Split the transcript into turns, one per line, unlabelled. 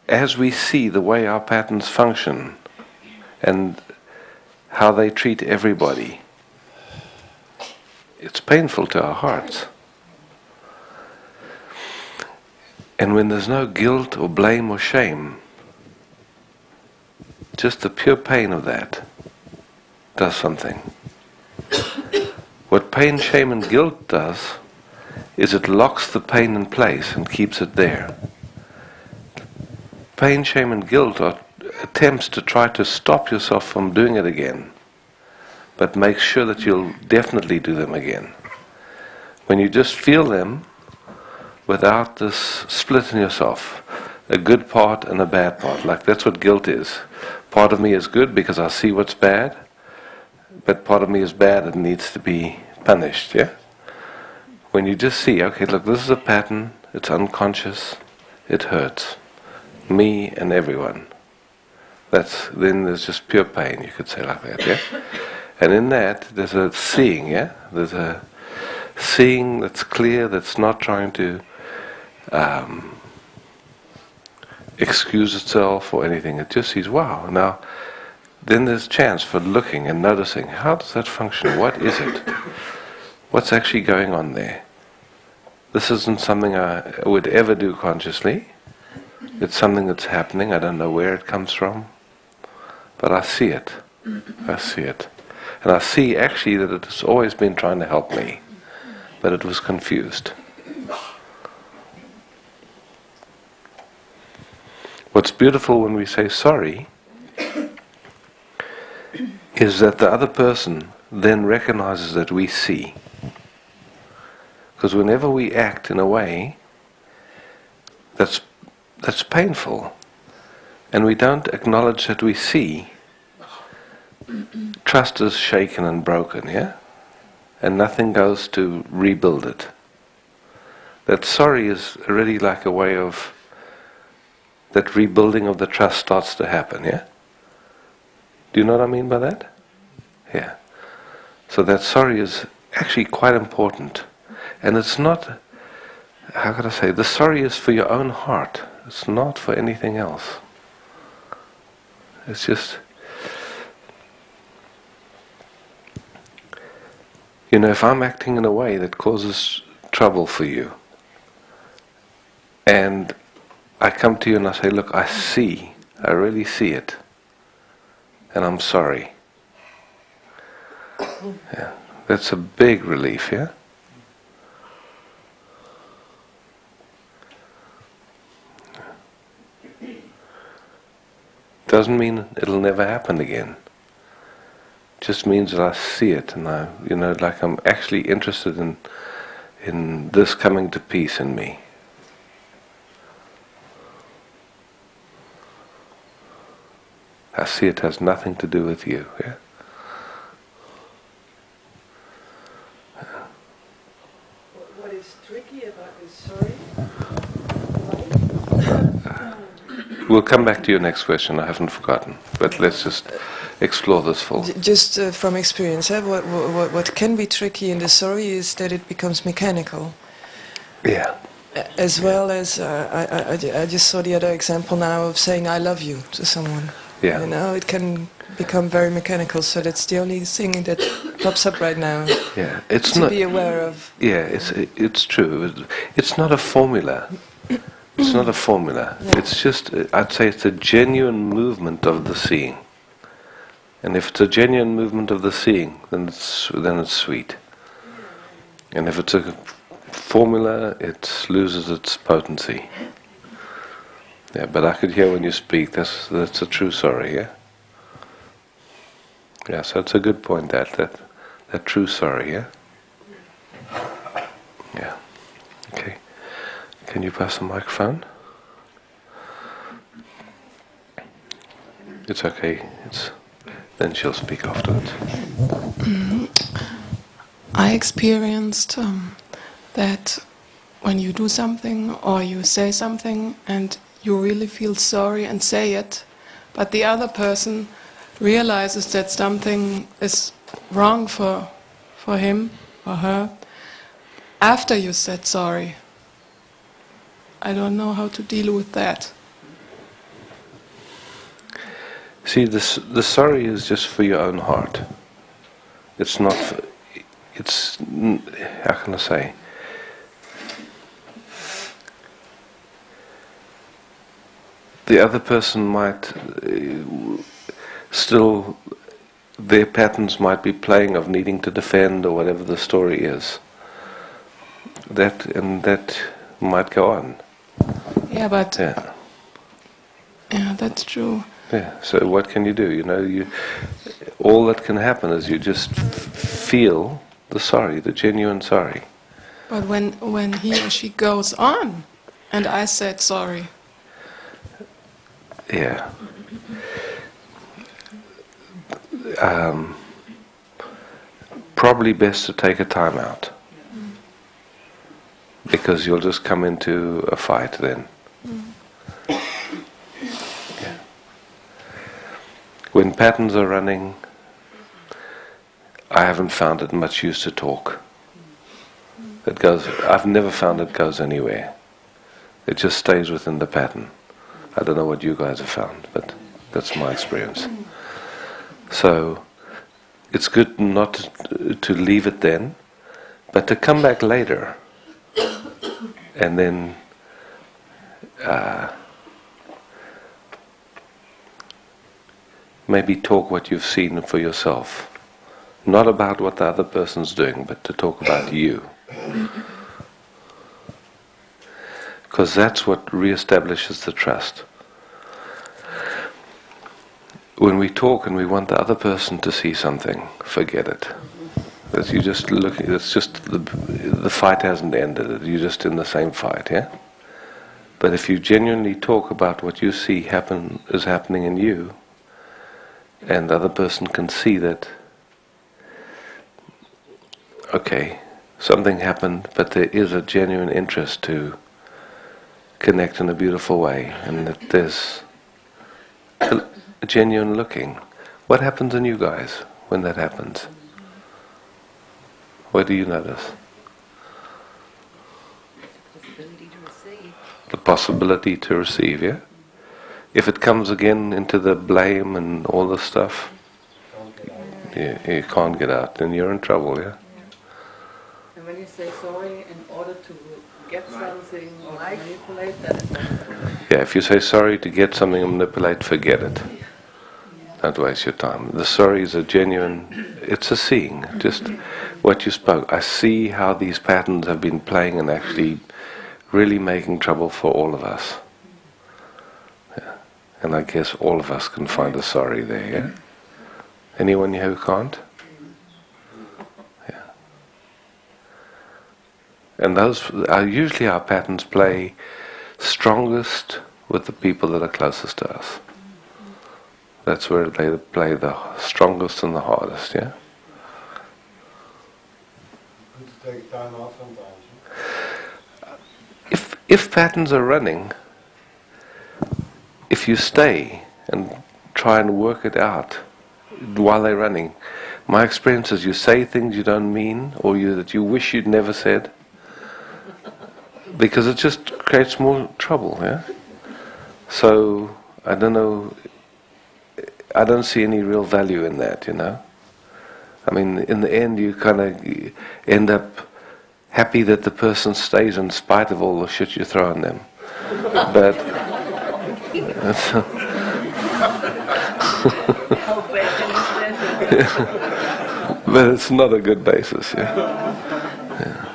as we see the way our patterns function and how they treat everybody, it's painful to our hearts. And when there's no guilt or blame or shame, just the pure pain of that does something. What pain, shame and guilt does is it locks the pain in place and keeps it there. Pain, shame and guilt are attempts to try to stop yourself from doing it again, but make sure that you'll definitely do them again. When you just feel them without this split in yourself, a good part and a bad part, like that's what guilt is. Part of me is good because I see what's bad, but part of me is bad and needs to be punished, yeah? When you just see, okay, look, this is a pattern, it's unconscious, it hurts me and everyone. Then there's just pure pain, you could say like that, yeah? And in that, there's a seeing, yeah? There's a seeing that's clear, that's not trying to excuse itself or anything. It just sees, wow, now, then there's chance for looking and noticing, how does that function? What is it? What's actually going on there? This isn't something I would ever do consciously. It's something that's happening. I don't know where it comes from. But I see it. I see it. And I see actually that it has always been trying to help me. But it was confused. What's beautiful when we say sorry is that the other person then recognizes that we see. Because whenever we act in a way that's painful, and we don't acknowledge that we see, trust is shaken and broken, yeah? And nothing goes to rebuild it. That sorry is already like a way of, that rebuilding of the trust starts to happen, yeah? Do you know what I mean by that? Yeah. So that sorry is actually quite important. And it's not, how could I say, the sorry is for your own heart. It's not for anything else. It's just, you know, if I'm acting in a way that causes trouble for you, and I come to you and I say, look, I see, I really see it, and I'm sorry. Yeah, that's a big relief, yeah? Doesn't mean it'll never happen again. Just means that I see it, and I, you know, like I'm actually interested in this coming to peace in me. I see it has nothing to do with you, yeah?
What is tricky about this sorry?
We'll come back to your next question, I haven't forgotten. But let's just explore this full.
Just from experience, what can be tricky in the sorry is that it becomes mechanical.
Yeah.
As well as, I just saw the other example now of saying I love you to someone.
Yeah.
You know, it can become very mechanical, so that's the only thing that pops up right now.
Yeah, it's
to
not,
be aware of.
Yeah, it's true. It's not a formula. It's not a formula.
Yeah.
It's just, I'd say it's a genuine movement of the seeing. And if it's a genuine movement of the seeing, then it's sweet. And if it's a formula, it loses its potency. Yeah, but I could hear when you speak, that's a true sorry, yeah? Yeah, so it's a good point, that true sorry, yeah? Yeah. Okay. Can you pass the microphone? It's okay. Then she'll speak afterwards.
I experienced that when you do something or you say something and you really feel sorry and say it, but the other person realizes that something is wrong for him or her after you said sorry. I don't know how to deal with that.
See, the sorry is just for your own heart. It's not. How can I say? The other person might still, their patterns might be playing of needing to defend or whatever the story is. That might go on.
Yeah, but
Yeah.
yeah, that's true.
Yeah. So what can you do? All that can happen is you just feel the sorry, the genuine sorry.
But when he or she goes on, and I said sorry,
Yeah. Probably best to take a time out, because you'll just come into a fight then. Yeah. When patterns are running, I haven't found it much use to talk. I've never found it goes anywhere. It just stays within the pattern. I don't know what you guys have found, but that's my experience. So it's good not to leave it then, but to come back later and then maybe talk what you've seen for yourself. Not about what the other person's doing, but to talk about you. Because that's what reestablishes the trust. When we talk and we want the other person to see something, forget it. That you just looking. It's just the fight hasn't ended. You're just in the same fight, yeah. But if you genuinely talk about what you see is happening in you, and the other person can see that, okay, something happened, but there is a genuine interest to connect in a beautiful way, and that there's a genuine looking. What happens in you guys when that happens? What do you notice?
Possibility to receive.
The possibility to receive, yeah? If it comes again into the blame and all the stuff, you can't get out, then you're in trouble, yeah?
And when you say sorry in order to get something or manipulate, that is also.
Yeah, if you say sorry to get something and manipulate, forget it. Don't waste your time. The sorry is a genuine, it's a seeing, just what you spoke. I see how these patterns have been playing and actually really making trouble for all of us. Yeah. And I guess all of us can find a sorry there, yeah? Anyone here who can't? Yeah. And those are usually our patterns play strongest with the people that are closest to us. That's where they play the strongest and the hardest, yeah?
Good to take time out sometimes.
If patterns are running, if you stay and try and work it out while they're running, my experience is you say things you don't mean or that you wish you'd never said, because it just creates more trouble, yeah? So, I don't know, I don't see any real value in that, you know? I mean, in the end you kind of end up happy that the person stays in spite of all the shit you throw on them. But
How bad can you stand it?
but it's not a good basis, yeah.